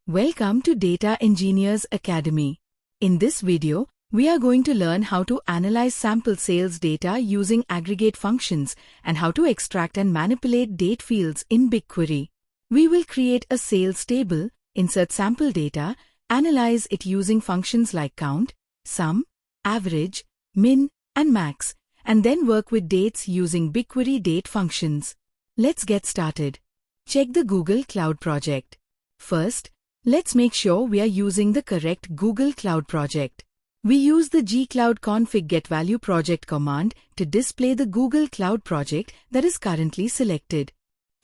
Welcome to Data Engineers Academy. In this video, we are going to learn how to analyze sample sales data using aggregate functions and how to extract and manipulate date fields in BigQuery. We will create a sales table, insert sample data, analyze it using functions like count, sum, average, min, and max, and then work with dates using BigQuery date functions. Let's get started. Check the Google Cloud project. First, let's make sure we are using the correct Google Cloud project. We use the gcloud-config getValue project command to display the Google Cloud project that is currently selected.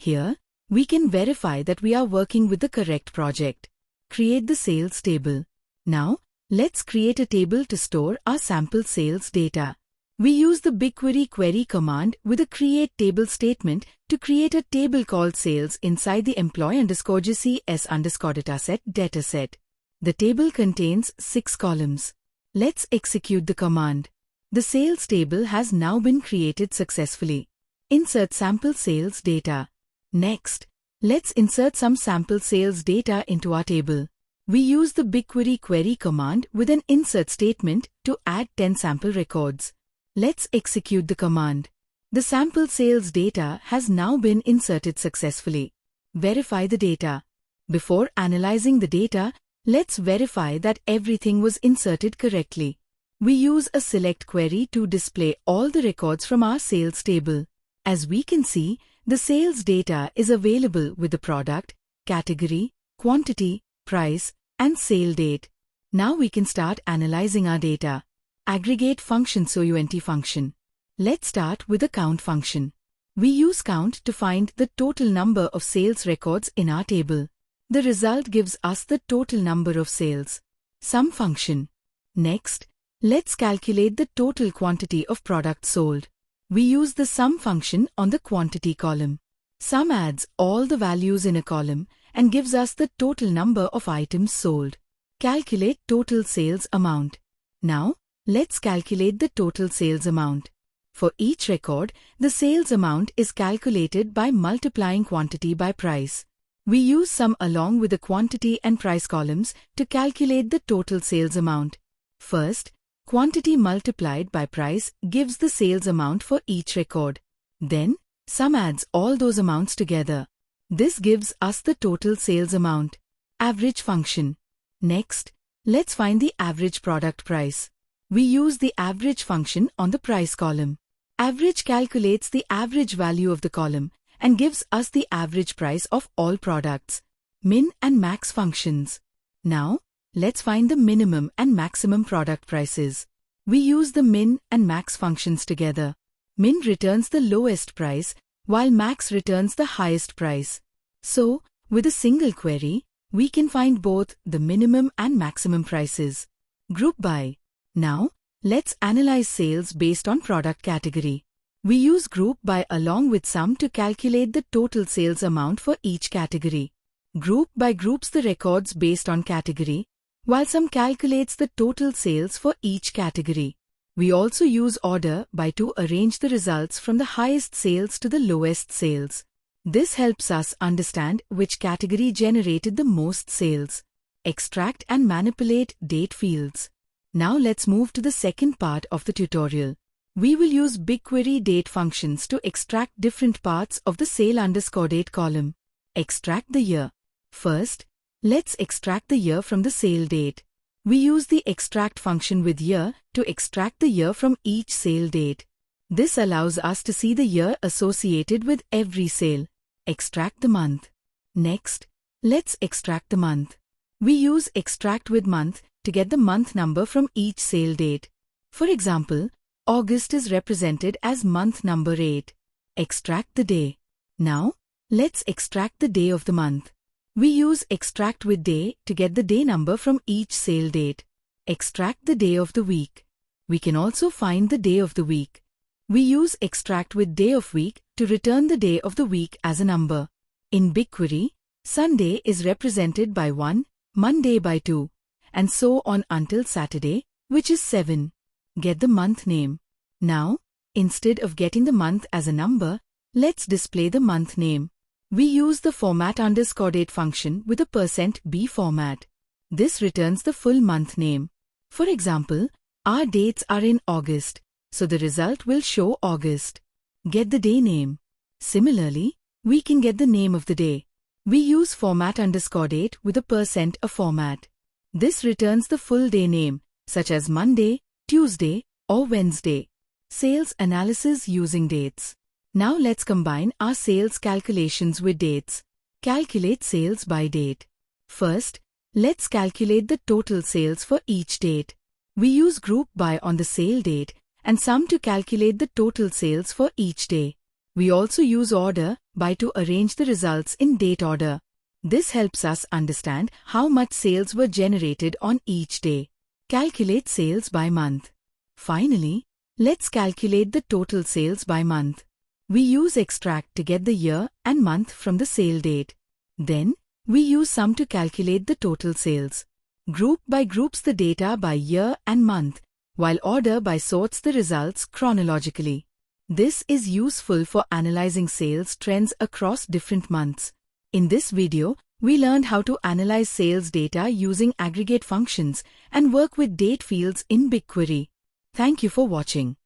Here, we can verify that we are working with the correct project. Create the sales table. Now, let's create a table to store our sample sales data. We use the BigQuery query command with a create table statement to create a table called sales inside the employee_s_dataset dataset. The table contains 6 columns. Let's execute the command. The sales table has now been created successfully. Insert sample sales data. Next, let's insert some sample sales data into our table. We use the BigQuery query command with an insert statement to add 10 sample records. Let's execute the command. The sample sales data has now been inserted successfully. Verify the data. Before analyzing the data, let's verify that everything was inserted correctly. We use a select query to display all the records from our sales table. As we can see, the sales data is available with the product, category, quantity, price, and sale date. Now we can start analyzing our data. Aggregate function function. Let's start with the count function. We use count to find the total number of sales records in our table. The result gives us the total number of sales. Sum function. Next, let's calculate the total quantity of products sold. We use the sum function on the quantity column. Sum adds all the values in a column and gives us the total number of items sold. Calculate total sales amount. Now, let's calculate the total sales amount. For each record, the sales amount is calculated by multiplying quantity by price. We use sum along with the quantity and price columns to calculate the total sales amount. First, quantity multiplied by price gives the sales amount for each record. Then, sum adds all those amounts together. This gives us the total sales amount. Average function. Next, let's find the average product price. We use the average function on the price column. Average calculates the average value of the column and gives us the average price of all products. Min and max functions. Now, let's find the minimum and maximum product prices. We use the min and max functions together. Min returns the lowest price, while max returns the highest price. So, with a single query, we can find both the minimum and maximum prices. Group by. Now, let's analyze sales based on product category. We use group by along with sum to calculate the total sales amount for each category. Group by groups the records based on category, while sum calculates the total sales for each category. We also use order by to arrange the results from the highest sales to the lowest sales. This helps us understand which category generated the most sales. Extract and manipulate date fields. Now let's move to the second part of the tutorial. We will use BigQuery date functions to extract different parts of the sale_date column. Extract the year. First, let's extract the year from the sale date. We use the extract function with year to extract the year from each sale date. This allows us to see the year associated with every sale. Extract the month. Next, let's extract the month. We use extract with month to get the month number from each sale date. For example, August is represented as month number 8. Extract the day. Now, let's extract the day of the month. We use extract with day to get the day number from each sale date. Extract the day of the week. We can also find the day of the week. We use extract with day of week to return the day of the week as a number. In BigQuery, Sunday is represented by 1, Monday by 2. And so on until Saturday, which is 7. Get the month name. Now, instead of getting the month as a number, let's display the month name. We use the format_date function with a %b format. This returns the full month name. For example, our dates are in August, so the result will show August. Get the day name. Similarly, we can get the name of the day. We use format_date with a %a format. This returns the full day name, such as Monday, Tuesday, or Wednesday. Sales analysis using dates. Now let's combine our sales calculations with dates. Calculate sales by date. First, let's calculate the total sales for each date. We use group by on the sale date and sum to calculate the total sales for each day. We also use order by to arrange the results in date order. This helps us understand how much sales were generated on each day. Calculate sales by month. Finally, let's calculate the total sales by month. We use extract to get the year and month from the sale date. Then, we use sum to calculate the total sales. Group by groups the data by year and month, while order by sorts the results chronologically. This is useful for analyzing sales trends across different months. In this video, we learned how to analyze sales data using aggregate functions and work with date fields in BigQuery. Thank you for watching.